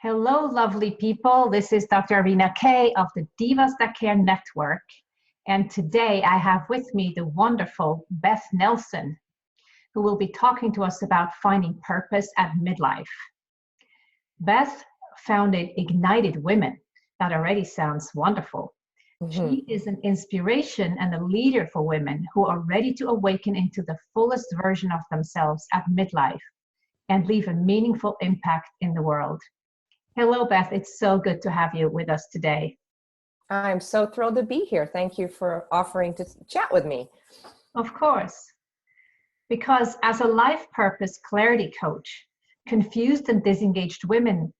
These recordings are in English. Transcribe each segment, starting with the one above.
Hello, lovely people. This is Dr. Arina Kay of the Divas That Care Network. And today I have with me the wonderful Beth Nelson, who will be talking to us about finding purpose at midlife. Beth founded Ignited Women. That already sounds wonderful. She is an inspiration and a leader for women who are ready to awaken into the fullest version of themselves at midlife and leave a meaningful impact in the world. Hello, Beth. It's so good to have you with us today. I'm so thrilled to be here. Thank you for offering to chat with me. Of course. Because as a life purpose clarity coach, confused and disengaged women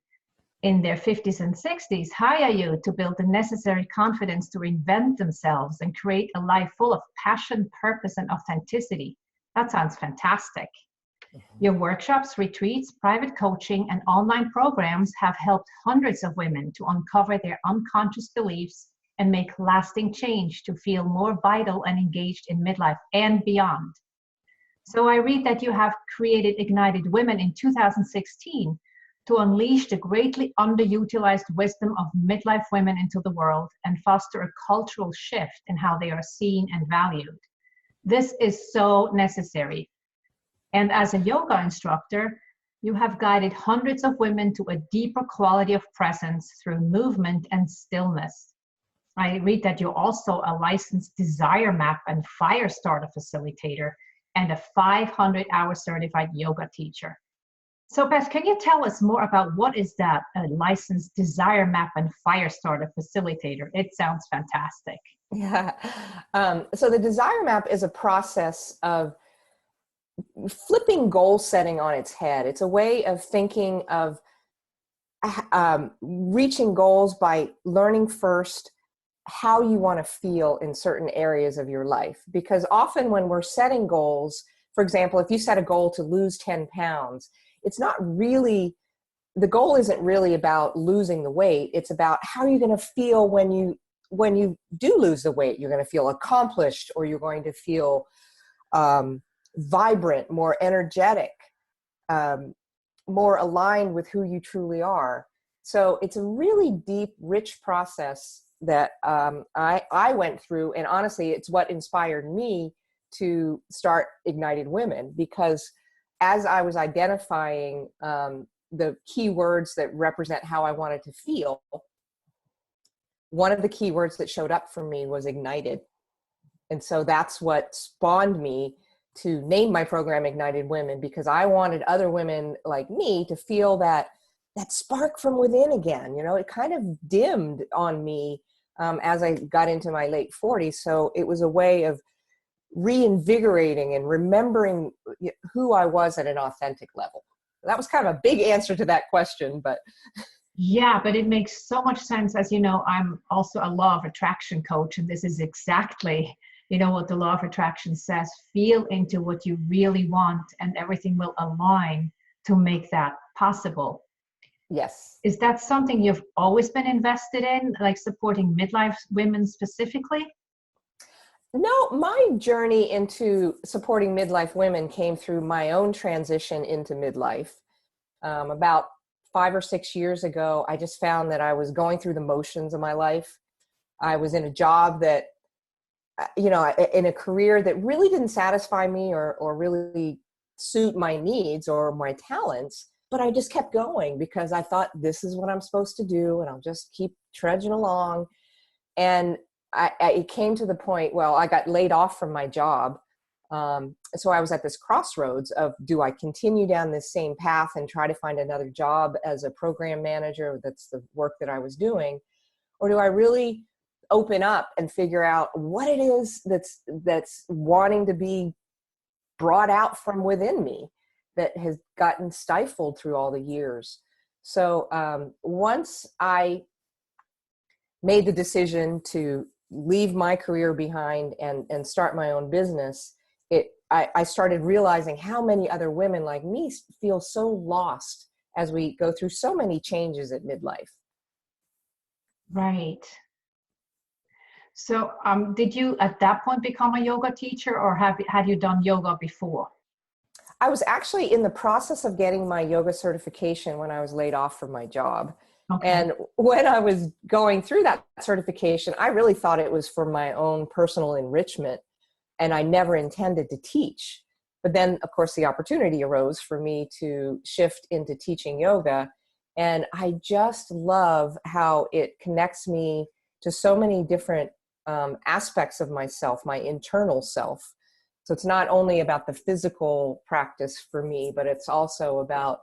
in their 50s and 60s hire you to build the necessary confidence to reinvent themselves and create a life full of passion, purpose, and authenticity. That sounds fantastic. Your workshops, retreats, private coaching, and online programs have helped hundreds of women to uncover their unconscious beliefs and make lasting change to feel more vital and engaged in midlife and beyond. So I read that you have created Ignited Women in 2016 to unleash the greatly underutilized wisdom of midlife women into the world and foster a cultural shift in how they are seen and valued. This is so necessary. And as a yoga instructor, you have guided hundreds of women to a deeper quality of presence through movement and stillness. I read that you're also a licensed desire map and fire starter facilitator and a 500-hour certified yoga teacher. So Beth, can you tell us more about what is that, a licensed desire map and fire starter facilitator? It sounds fantastic. Yeah. So the desire map is a process of flipping goal setting on its head. It's a way of thinking of reaching goals by learning first how you want to feel in certain areas of your life. Because often when we're setting goals, for example, if you set a goal to lose 10 pounds, it's not really, the goal isn't really about losing the weight. It's about how are you going to feel when you do lose the weight. You're going to feel accomplished, or you're going to feel vibrant, more energetic, more aligned with who you truly are. So it's a really deep, rich process that I went through. And honestly, it's what inspired me to start Ignited Women, because as I was identifying the key words that represent how I wanted to feel, one of the key words that showed up for me was ignited. And so that's what spawned me to name my program Ignited Women, because I wanted other women like me to feel that spark from within again. You know, it kind of dimmed on me as I got into my late 40s. So it was a way of reinvigorating and remembering who I was at an authentic level. That was kind of a big answer to that question, but. Yeah, but it makes so much sense. As you know, I'm also a law of attraction coach, and this is exactly, you know, what the law of attraction says. Feel into what you really want and everything will align to make that possible. Yes. Is that something you've always been invested in, like supporting midlife women specifically? No, my journey into supporting midlife women came through my own transition into midlife. About 5 or 6 years ago, I just found that I was going through the motions of my life. I was in a job that, you know, in a career that really didn't satisfy me or really suit my needs or my talents, but I just kept going because I thought this is what I'm supposed to do and I'll just keep trudging along. And it came to the point, well, I got laid off from my job. So I was at this crossroads of, do I continue down this same path and try to find another job as a program manager? That's the work that I was doing. Or do I really open up and figure out what it is that's wanting to be brought out from within me that has gotten stifled through all the years? So once I made the decision to leave my career behind and start my own business, I started realizing how many other women like me feel so lost as we go through so many changes at midlife. Right. So did you at that point become a yoga teacher, or had you done yoga before? I was actually in the process of getting my yoga certification when I was laid off from my job. Okay. And when I was going through that certification, I really thought it was for my own personal enrichment, and I never intended to teach. But then, of course, the opportunity arose for me to shift into teaching yoga. And I just love how it connects me to so many different aspects of myself, my internal self. So it's not only about the physical practice for me, but it's also about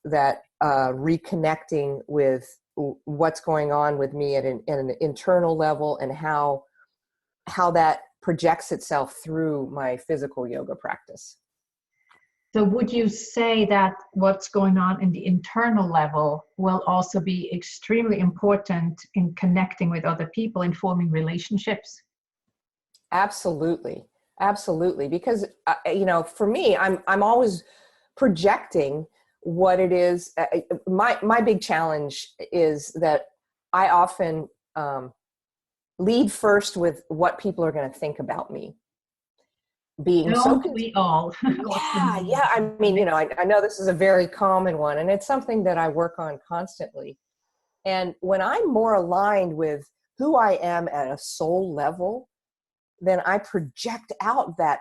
that reconnecting with what's going on with me at an internal level, and how that projects itself through my physical yoga practice. So would you say that what's going on in the internal level will also be extremely important in connecting with other people and forming relationships? Absolutely. Absolutely. Because, for me, I'm always projecting what it is. My big challenge is that I often lead first with what people are going to think about me. Being so, Don't we all? yeah. I mean, I know this is a very common one, and it's something that I work on constantly. And when I'm more aligned with who I am at a soul level, then I project out that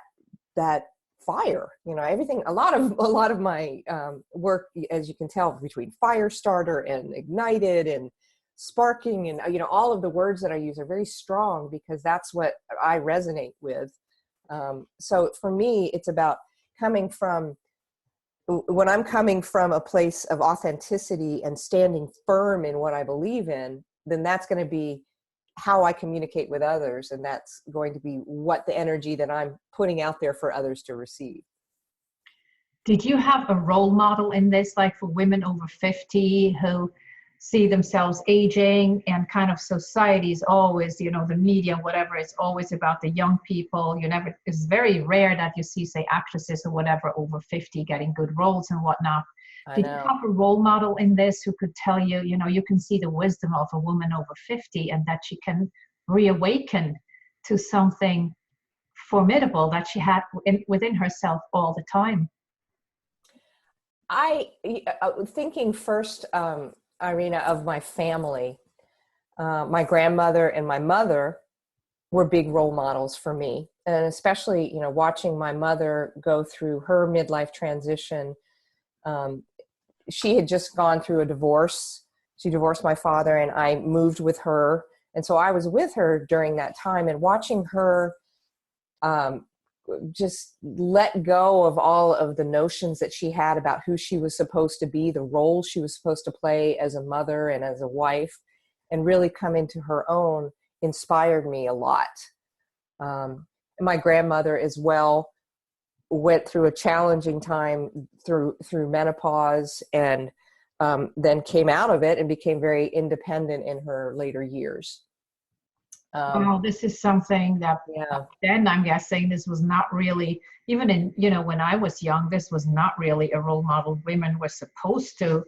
fire. Everything. A lot of my work, as you can tell, between fire starter and ignited and sparking, and all of the words that I use are very strong because that's what I resonate with. So for me, it's about when I'm coming from a place of authenticity and standing firm in what I believe in, then that's going to be how I communicate with others. And that's going to be what the energy that I'm putting out there for others to receive. Did you have a role model in this, like for women over 50 who see themselves aging, and kind of society's always, the media, whatever, it's always about the young people. It's very rare that you see, say, actresses or whatever over 50 getting good roles and whatnot. Did you have a role model in this who could tell you, you can see the wisdom of a woman over 50 and that she can reawaken to something formidable that she had within herself all the time? Thinking first, Irina, of my family, my grandmother and my mother were big role models for me. And especially, watching my mother go through her midlife transition. She had just gone through a divorce. She divorced my father, and I moved with her. And so I was with her during that time, and watching her just let go of all of the notions that she had about who she was supposed to be, the role she was supposed to play as a mother and as a wife, and really come into her own, inspired me a lot. My grandmother as well went through a challenging time through menopause, and then came out of it and became very independent in her later years. Wow, this is something that then I'm guessing this was not really, even in, when I was young, this was not really a role model women were supposed to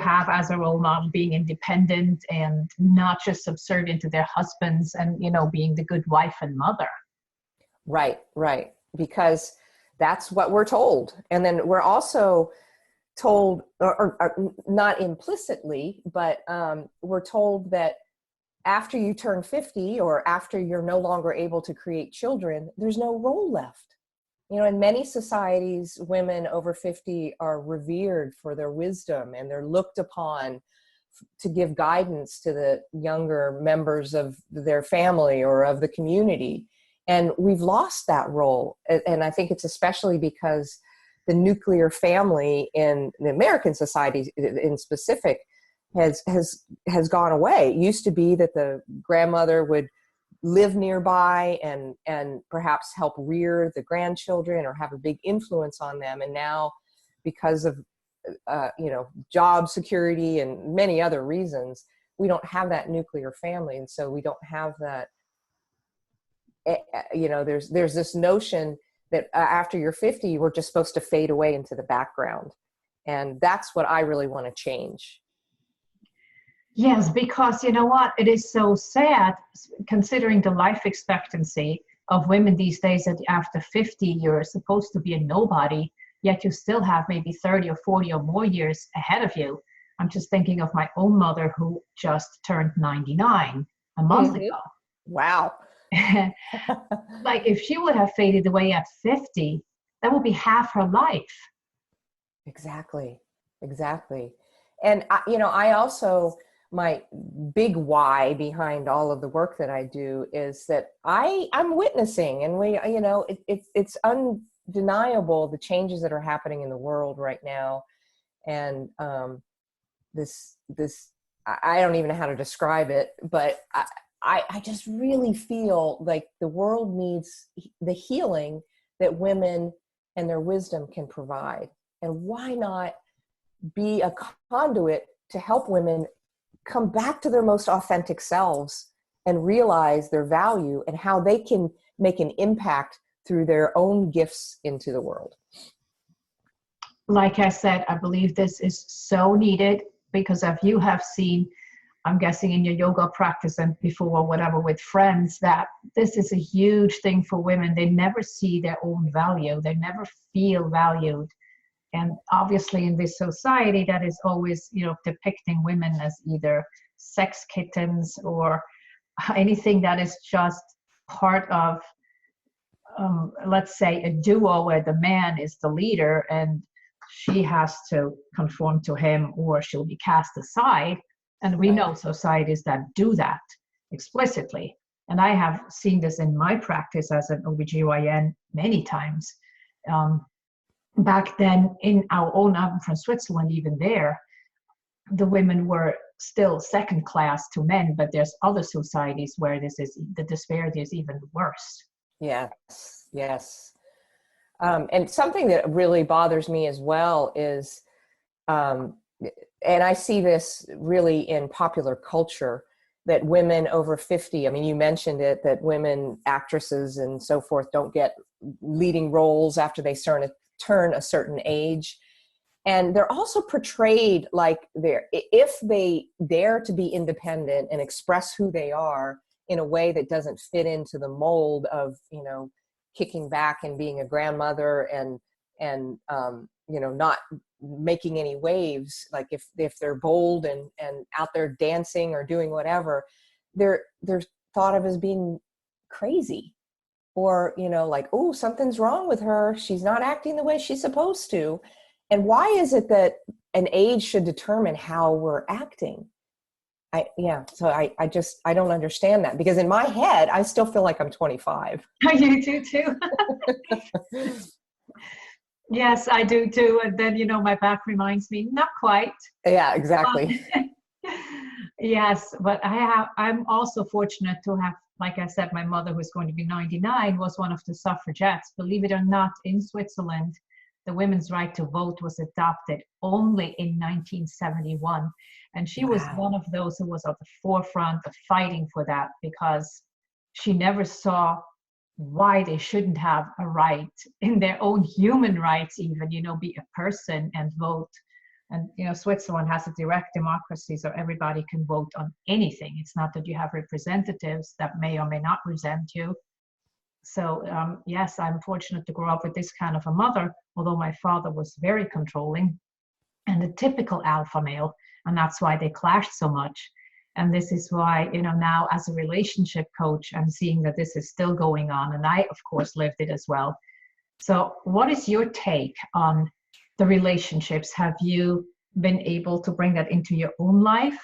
have as a role model, being independent and not just subservient to their husbands, and, being the good wife and mother. Right. Because that's what we're told. And then we're also told, or not implicitly, but we're told that after you turn 50, or after you're no longer able to create children, there's no role left. In many societies, women over 50 are revered for their wisdom, and they're looked upon to give guidance to the younger members of their family or of the community. And we've lost that role. And I think it's especially because the nuclear family in the American society in specific has gone away. It used to be that the grandmother would live nearby and perhaps help rear the grandchildren or have a big influence on them. And now, because of job security and many other reasons, we don't have that nuclear family, and so we don't have that. There's this notion that after you're 50, we're just supposed to fade away into the background, and that's what I really want to change. Yes, because you know what? It is so sad, considering the life expectancy of women these days that after 50, you're supposed to be a nobody, yet you still have maybe 30 or 40 or more years ahead of you. I'm just thinking of my own mother who just turned 99 a month Mhm. ago. Wow. Like if she would have faded away at 50, that would be half her life. Exactly. Exactly. And I also, my big why behind all of the work that I do is that I'm witnessing, and it's undeniable the changes that are happening in the world right now. And this I don't even know how to describe it, but I just really feel like the world needs the healing that women and their wisdom can provide. And why not be a conduit to help women come back to their most authentic selves and realize their value and how they can make an impact through their own gifts into the world. Like I said, I believe this is so needed because if you have seen, I'm guessing in your yoga practice and before whatever with friends, that this is a huge thing for women. They never see their own value. They never feel valued. And obviously in this society that is always, depicting women as either sex kittens or anything that is just part of, let's say, a duo where the man is the leader and she has to conform to him or she'll be cast aside. And we know societies that do that explicitly. And I have seen this in my practice as an OBGYN many times. Back then in our own, I'm from Switzerland, even there, the women were still second class to men, but there's other societies where the disparity is even worse. Yes, yes. And something that really bothers me as well is, and I see this really in popular culture, that women over 50, I mean, you mentioned it, that women actresses and so forth don't get leading roles after they turn a certain age. And they're also portrayed like if they dare to be independent and express who they are in a way that doesn't fit into the mold of, kicking back and being a grandmother and not making any waves, like if they're bold and out there dancing or doing whatever, they're thought of as being crazy, or like, oh, something's wrong with her, she's not acting the way she's supposed to. And why is it that an age should determine how we're acting? So I don't understand that, because in my head I still feel like I'm 25. You do too. Yes, I do too. And then, my back reminds me, not quite. Yeah, exactly. Yes, but I'm also fortunate to have, like I said, my mother, who's going to be 99, was one of the suffragettes. Believe it or not, in Switzerland, the women's right to vote was adopted only in 1971. And she was one of those who was at the forefront of fighting for that, because she never saw why they shouldn't have a right in their own human rights, even, be a person and vote. And, Switzerland has a direct democracy, so everybody can vote on anything. It's not that you have representatives that may or may not resent you. So, yes, I'm fortunate to grow up with this kind of a mother, although my father was very controlling and a typical alpha male. And that's why they clashed so much. And this is why, now as a relationship coach, I'm seeing that this is still going on. And I, of course, lived it as well. So what is your take on the relationships? Have you been able to bring that into your own life?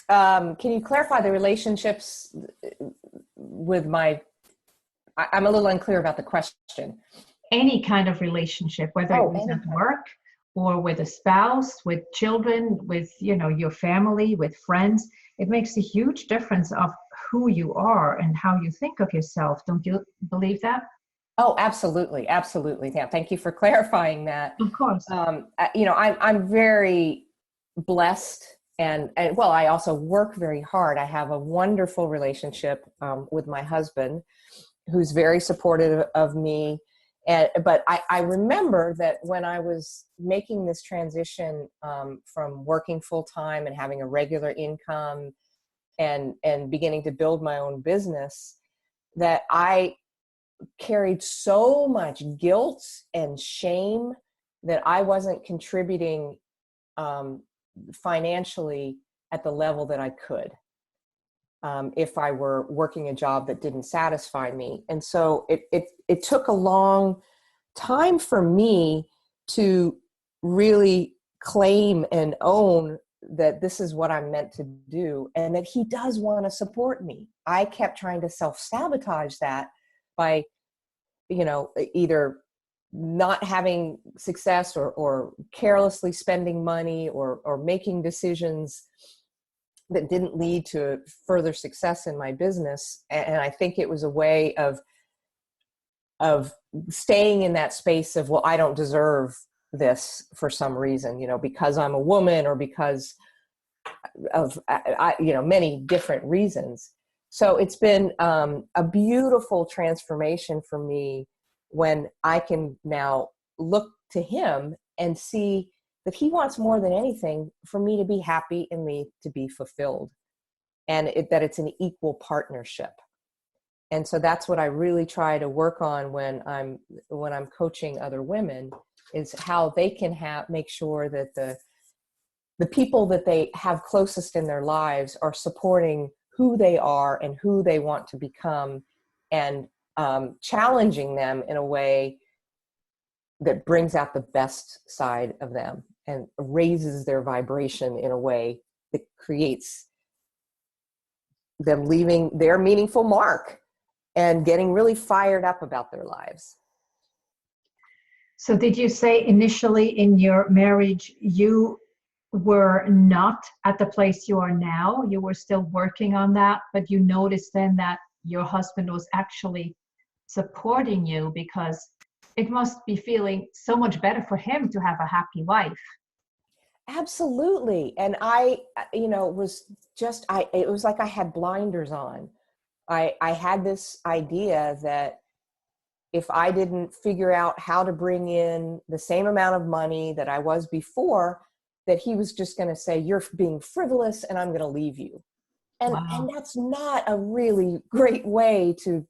Can you clarify the relationships with I'm a little unclear about the question. Any kind of relationship, whether it was at work or with a spouse, with children, with, your family, with friends. It makes a huge difference of who you are and how you think of yourself. Don't you believe that? Oh, absolutely. Absolutely. Yeah. Thank you for clarifying that. Of course. I'm very blessed and well, I also work very hard. I have a wonderful relationship with my husband, who's very supportive of me. But I remember that when I was making this transition from working full time and having a regular income and beginning to build my own business, that I carried so much guilt and shame that I wasn't contributing financially at the level that I could, if I were working a job that didn't satisfy me. And so it took a long time for me to really claim and own that this is what I'm meant to do, and that he does want to support me. I kept trying to self-sabotage that by, either not having success or carelessly spending money or making decisions that didn't lead to further success in my business. And I think it was a way of staying in that space of, well, I don't deserve this for some reason, because I'm a woman, or because of, many different reasons. So it's been a beautiful transformation for me when I can now look to him and see that he wants more than anything for me to be happy and me to be fulfilled, and that it's an equal partnership. And so that's what I really try to work on when I'm coaching other women, is how they can make sure that the people that they have closest in their lives are supporting who they are and who they want to become, and challenging them in a way that brings out the best side of them and raises their vibration in a way that creates them leaving their meaningful mark and getting really fired up about their lives. So did you say initially in your marriage, you were not at the place you are now? You were still working on that, but you noticed then that your husband was actually supporting you, because it must be feeling so much better for him to have a happy wife. Absolutely. And I, it was like I had blinders on. I had this idea that if I didn't figure out how to bring in the same amount of money that I was before, that he was just going to say, you're being frivolous and I'm going to leave you. And, Wow. and that's not a really great way to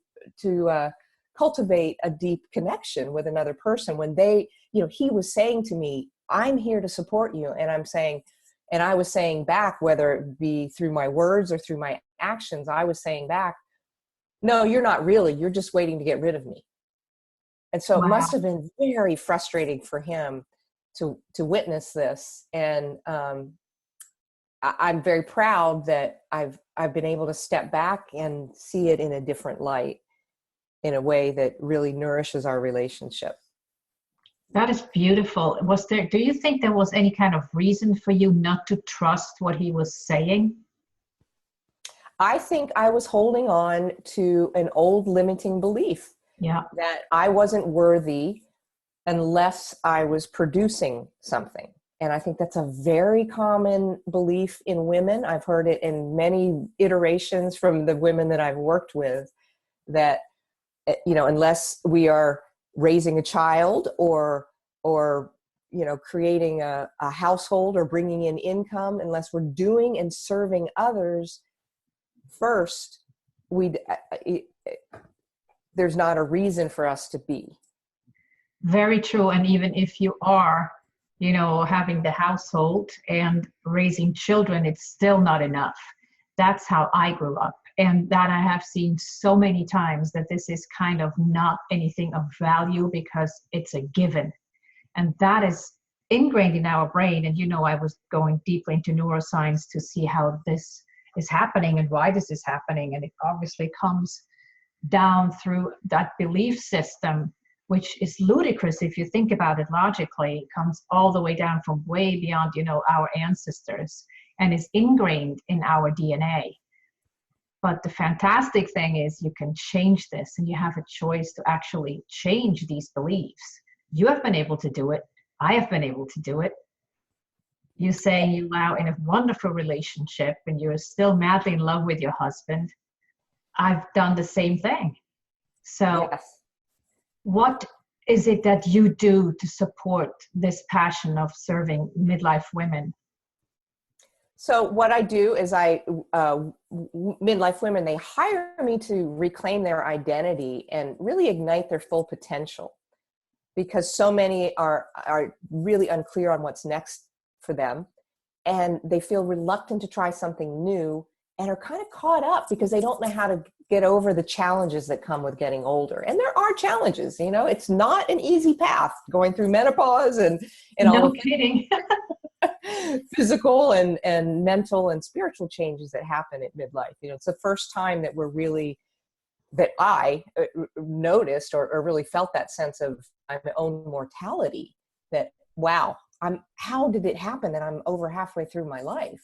cultivate a deep connection with another person, when he was saying to me, I'm here to support you. And I was saying back, whether it be through my words or through my actions, I was saying back, no, you're not really, you're just waiting to get rid of me. And so Wow. It must have been very frustrating for him to witness this. And I'm very proud that I've been able to step back and see it in a different light, in a way that really nourishes our relationship. That is beautiful. Do you think there was any kind of reason for you not to trust what he was saying? I think I was holding on to an old limiting belief. Yeah. That I wasn't worthy unless I was producing something. And I think that's a very common belief in women. I've heard it in many iterations from the women that I've worked with, that, unless we are raising a child or creating a household or bringing in income, unless we're doing and serving others first, there's not a reason for us to be. Very true. And even if you are, having the household and raising children, it's still not enough. That's how I grew up. And that I have seen so many times, that this is kind of not anything of value because it's a given. And that is ingrained in our brain. And, I was going deeply into neuroscience to see how this is happening and why this is happening. And it obviously comes down through that belief system, which is ludicrous if you think about it logically. It comes all the way down from way beyond, our ancestors, and is ingrained in our DNA. But the fantastic thing is you can change this, and you have a choice to actually change these beliefs. You have been able to do it. I have been able to do it. You say you are in a wonderful relationship and you're still madly in love with your husband. I've done the same thing. So Yes. What is it that you do to support this passion of serving midlife women? So what I do is midlife women, they hire me to reclaim their identity and really ignite their full potential, because so many are really unclear on what's next for them. And they feel reluctant to try something new and are kind of caught up because they don't know how to get over the challenges that come with getting older. And there are challenges, it's not an easy path going through menopause and No all of kidding. physical and mental and spiritual changes that happen at midlife. It's the first time that I noticed or really felt that sense of my own mortality, that, wow, how did it happen that I'm over halfway through my life?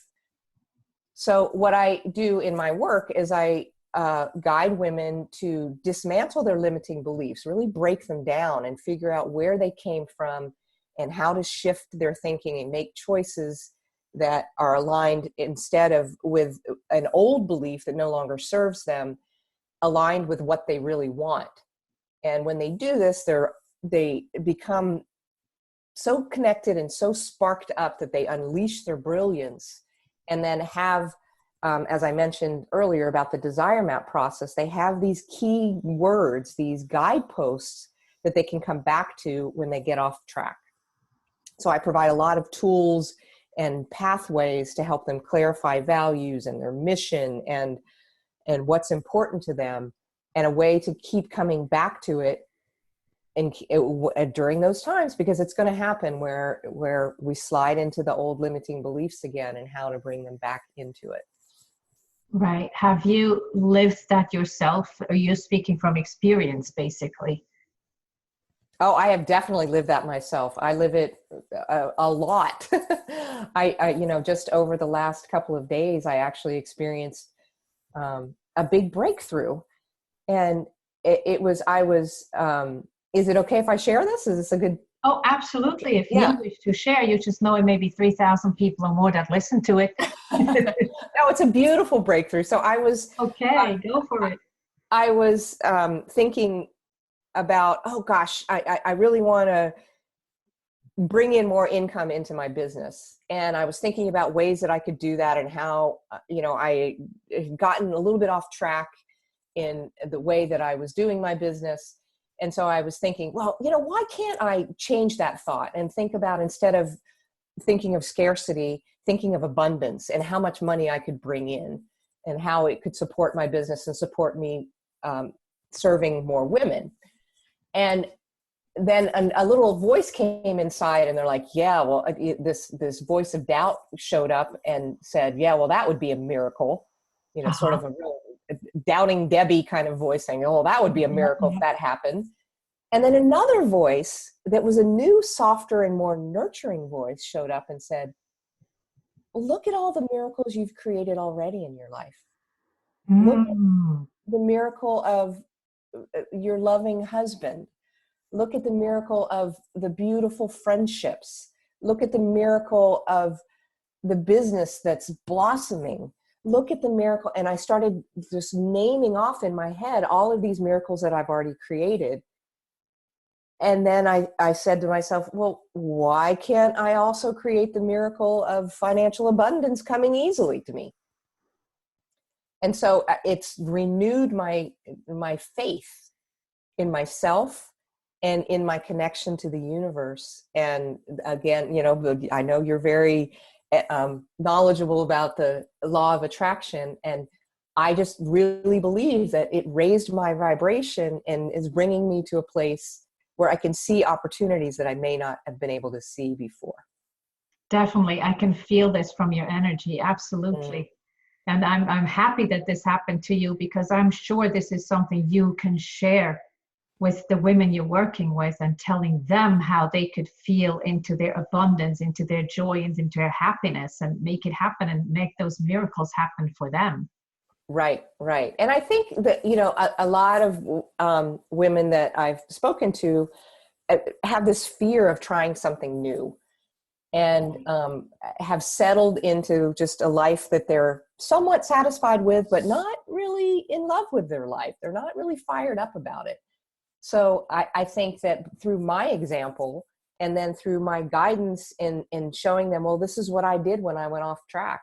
So what I do in my work is I guide women to dismantle their limiting beliefs, really break them down and figure out where they came from and how to shift their thinking and make choices that are aligned, instead of with an old belief that no longer serves them, aligned with what they really want. And when they do this, they become so connected and so sparked up that they unleash their brilliance, and then have, as I mentioned earlier about the desire map process, they have these key words, these guideposts that they can come back to when they get off track. So I provide a lot of tools and pathways to help them clarify values and their mission and what's important to them, and a way to keep coming back to it and during those times, because it's going to happen where we slide into the old limiting beliefs again, and how to bring them back into it. Right. Have you lived that yourself? Or you're speaking from experience, basically? Oh, I have definitely lived that myself. I live it a lot. I just over the last couple of days, I actually experienced a big breakthrough. And is it okay if I share this? Is this a good? Oh, absolutely. If Yeah. you wish to share, you just know it may be 3,000 people or more that listen to it. No, it's a beautiful breakthrough. So Okay, go for it. I was thinking about, oh gosh, I really want to bring in more income into my business. And I was thinking about ways that I could do that, and how, I had gotten a little bit off track in the way that I was doing my business. And so I was thinking, well, why can't I change that thought and think about, instead of thinking of scarcity, thinking of abundance and how much money I could bring in and how it could support my business and support me serving more women. And then a little voice came inside, and they're like, yeah, well, this voice of doubt showed up and said, yeah, well, that would be a miracle, sort of a real doubting Debbie kind of voice saying, oh, that would be a miracle if that happened. And then another voice that was a new, softer and more nurturing voice showed up and said, look at all the miracles you've created already in your life. Look at the miracle of your loving husband. Look at the miracle of the beautiful friendships. Look at the miracle of the business that's blossoming. Look at the miracle. And I started just naming off in my head all of these miracles that I've already created. And then I said to myself, well, why can't I also create the miracle of financial abundance coming easily to me? And so it's renewed my faith in myself and in my connection to the universe. And again, I know you're very knowledgeable about the law of attraction. And I just really believe that it raised my vibration and is bringing me to a place where I can see opportunities that I may not have been able to see before. Definitely. I can feel this from your energy. Absolutely. And I'm happy that this happened to you, because I'm sure this is something you can share with the women you're working with, and telling them how they could feel into their abundance, into their joy, and into their happiness, and make it happen and make those miracles happen for them. Right. And I think that, a lot of women that I've spoken to have this fear of trying something new, and have settled into just a life that they're somewhat satisfied with, but not really in love with their life. They're not really fired up about it. So I think that through my example, and then through my guidance in showing them, well, this is what I did when I went off track.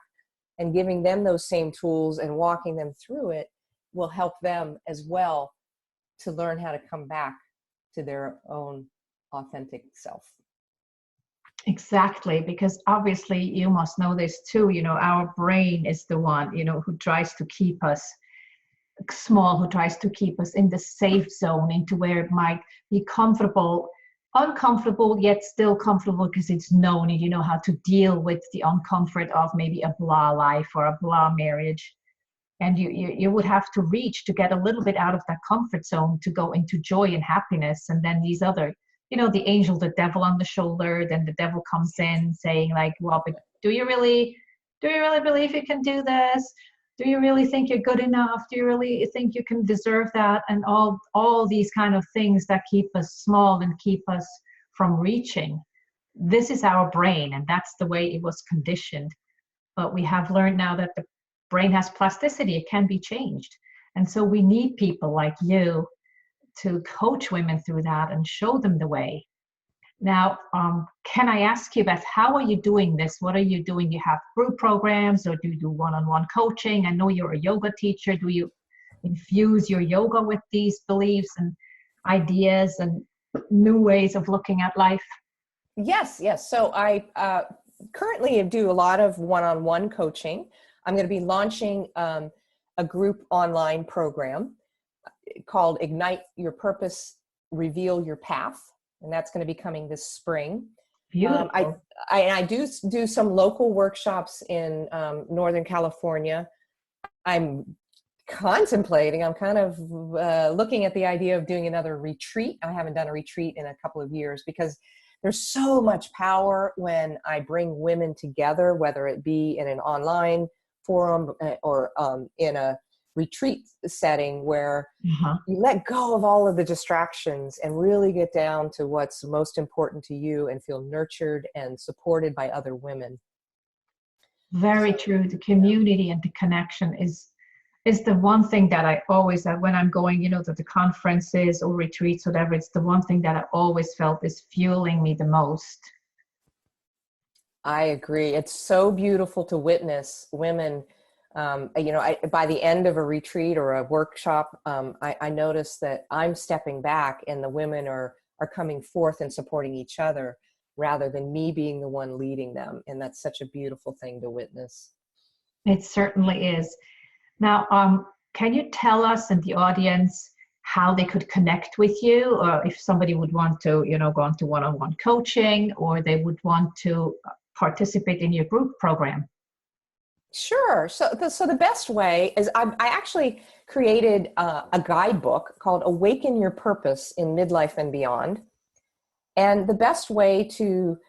and giving them those same tools and walking them through it will help them as well to learn how to come back to their own authentic self. Exactly, because obviously you must know this too, our brain is the one, who tries to keep us small, who tries to keep us in the safe zone, into where it might be uncomfortable, yet still comfortable because it's known, and you know how to deal with the uncomfort of maybe a blah life or a blah marriage. And you would have to reach to get a little bit out of that comfort zone to go into joy and happiness. And then these other, the angel, the devil on the shoulder, then the devil comes in saying like, well, but do you really believe you can do this? Do you really think you're good enough? Do you really think you can deserve that? And all these kind of things that keep us small and keep us from reaching. This is our brain, and that's the way it was conditioned. But we have learned now that the brain has plasticity. It can be changed. And so we need people like you to coach women through that and show them the way. Now, can I ask you, Beth, how are you doing this? What are you doing? You have group programs, or do you do one-on-one coaching? I know you're a yoga teacher. Do you infuse your yoga with these beliefs and ideas and new ways of looking at life? Yes. So I currently do a lot of one-on-one coaching. I'm going to be launching a group online program called Ignite Your Purpose, Reveal Your Path. And that's going to be coming this spring. Beautiful. I do some local workshops in Northern California. I'm kind of looking at the idea of doing another retreat. I haven't done a retreat in a couple of years because there's so much power when I bring women together, whether it be in an online forum or in a retreat setting where you let go of all of the distractions and really get down to what's most important to you and feel nurtured and supported by other women. Very true. The community and the connection is the one thing that I always, when I'm going, to the conferences or retreats, whatever, it's the one thing that I always felt is fueling me the most. I agree. It's so beautiful to witness women. By the end of a retreat or a workshop, I notice that I'm stepping back and the women are coming forth and supporting each other rather than me being the one leading them. And that's such a beautiful thing to witness. It certainly is. Now, can you tell us and the audience how they could connect with you, or if somebody would want to, go on to one-on-one coaching, or they would want to participate in your group program? Sure. So the best way is I actually created a guidebook called Awaken Your Purpose in Midlife and Beyond. And the best way to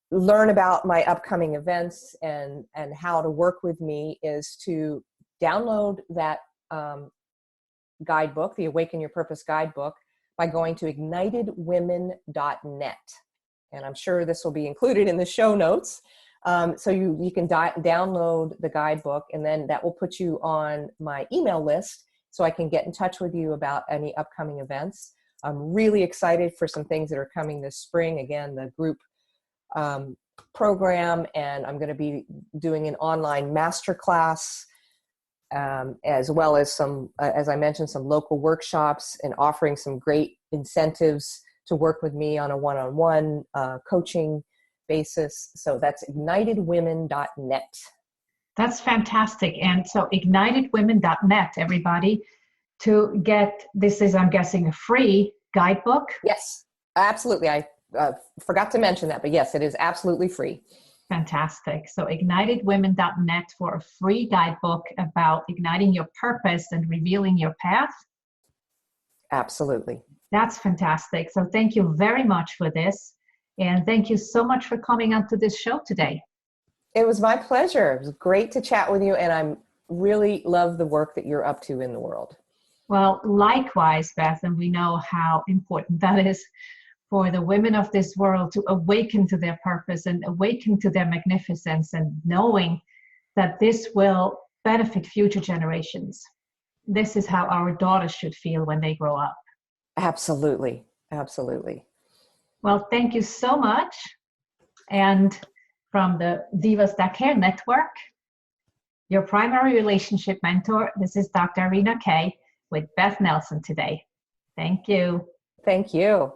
learn about my upcoming events and how to work with me is to download that guidebook, the Awaken Your Purpose guidebook, by going to ignitedwomen.net. And I'm sure this will be included in the show notes. So you can download the guidebook, and then that will put you on my email list so I can get in touch with you about any upcoming events. I'm really excited for some things that are coming this spring. Again, the group program, and I'm going to be doing an online masterclass, as well as some, as I mentioned, some local workshops and offering some great incentives to work with me on a one-on-one coaching basis. So that's ignitedwomen.net. That's fantastic. And so ignitedwomen.net, everybody, to get, this is, I'm guessing, a free guidebook. Yes, absolutely. I forgot to mention that, but yes, it is absolutely free. Fantastic. So ignitedwomen.net for a free guidebook about igniting your purpose and revealing your path. Absolutely. That's fantastic. So thank you very much for this. And thank you so much for coming onto this show today. It was my pleasure. It was great to chat with you, and I really love the work that you're up to in the world. Well, likewise, Beth, and we know how important that is for the women of this world to awaken to their purpose and awaken to their magnificence, and knowing that this will benefit future generations. This is how our daughters should feel when they grow up. Absolutely. Absolutely. Well, thank you so much. And from the Divas That Care Network, your primary relationship mentor. This is Dr. Irina Kay with Beth Nelson today. Thank you. Thank you.